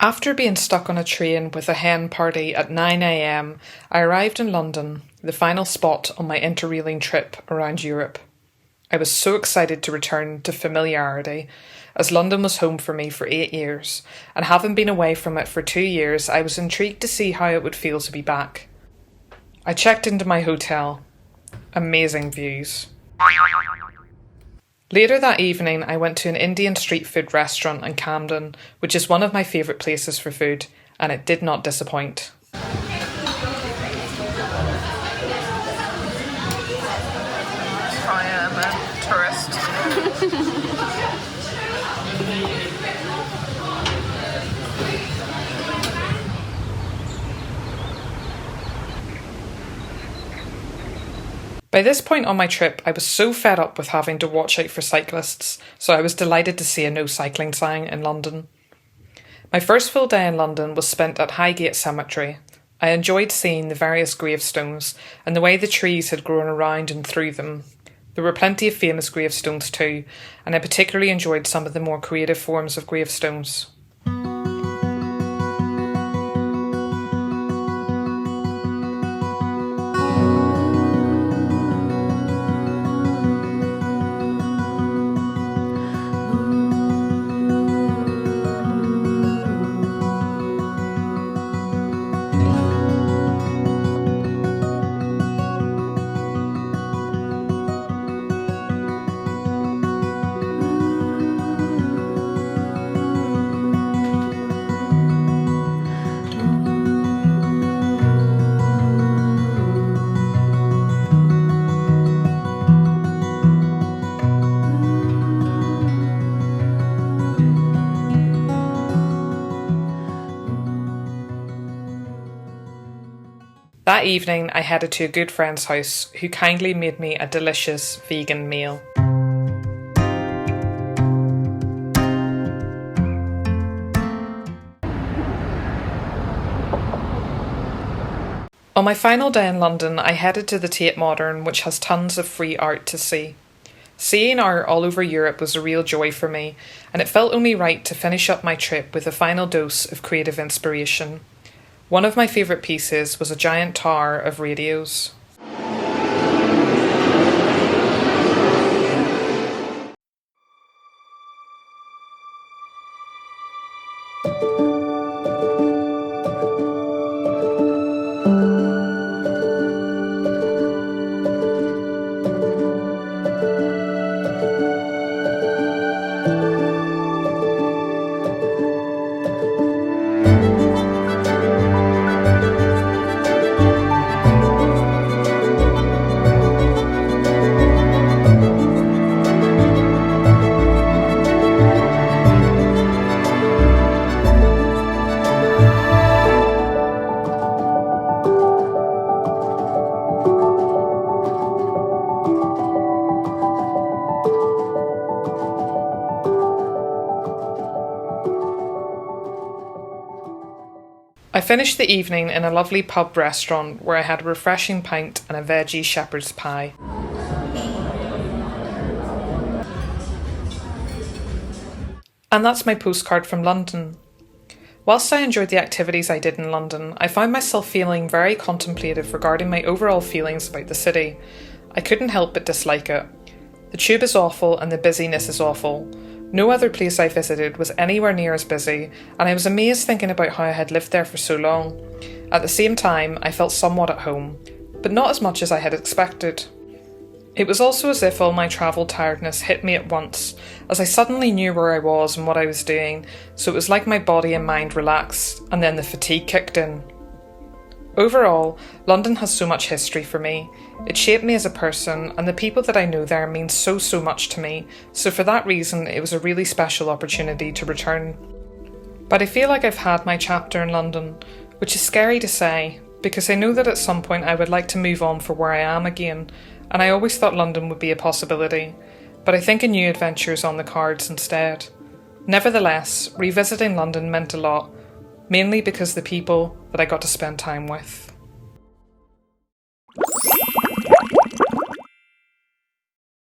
After being stuck on a train with a hen party at 9 a.m, I arrived in London, the final spot on my interrailing trip around Europe. I was so excited to return to familiarity, as London was home for me for 8 years, and having been away from it for 2 years, I was intrigued to see how it would feel to be back. I checked into my hotel. Amazing views. Later that evening, I went to an Indian street food restaurant in Camden, which is one of my favourite places for food, and it did not disappoint. I am a tourist. By this point on my trip, I was so fed up with having to watch out for cyclists, so I was delighted to see a no cycling sign in London. My first full day in London was spent at Highgate Cemetery. I enjoyed seeing the various gravestones and the way the trees had grown around and through them. There were plenty of famous gravestones too, and I particularly enjoyed some of the more creative forms of gravestones. That evening, I headed to a good friend's house who kindly made me a delicious vegan meal. On my final day in London, I headed to the Tate Modern, which has tons of free art to see. Seeing art all over Europe was a real joy for me, and it felt only right to finish up my trip with a final dose of creative inspiration. One of my favourite pieces was a giant tower of radios. I finished the evening in a lovely pub restaurant where I had a refreshing pint and a veggie shepherd's pie. And that's my postcard from London. Whilst I enjoyed the activities I did in London, I found myself feeling very contemplative regarding my overall feelings about the city. I couldn't help but dislike it. The tube is awful and the busyness is awful. No other place I visited was anywhere near as busy, and I was amazed thinking about how I had lived there for so long. At the same time, I felt somewhat at home, but not as much as I had expected. It was also as if all my travel tiredness hit me at once, as I suddenly knew where I was and what I was doing, so it was like my body and mind relaxed, and then the fatigue kicked in. Overall, London has so much history for me. It shaped me as a person, and the people that I know there mean so much to me, so for that reason it was a really special opportunity to return. But I feel like I've had my chapter in London, which is scary to say, because I know that at some point I would like to move on for where I am again, and I always thought London would be a possibility, but I think a new adventure is on the cards instead. Nevertheless, revisiting London meant a lot, mainly because the people that I got to spend time with.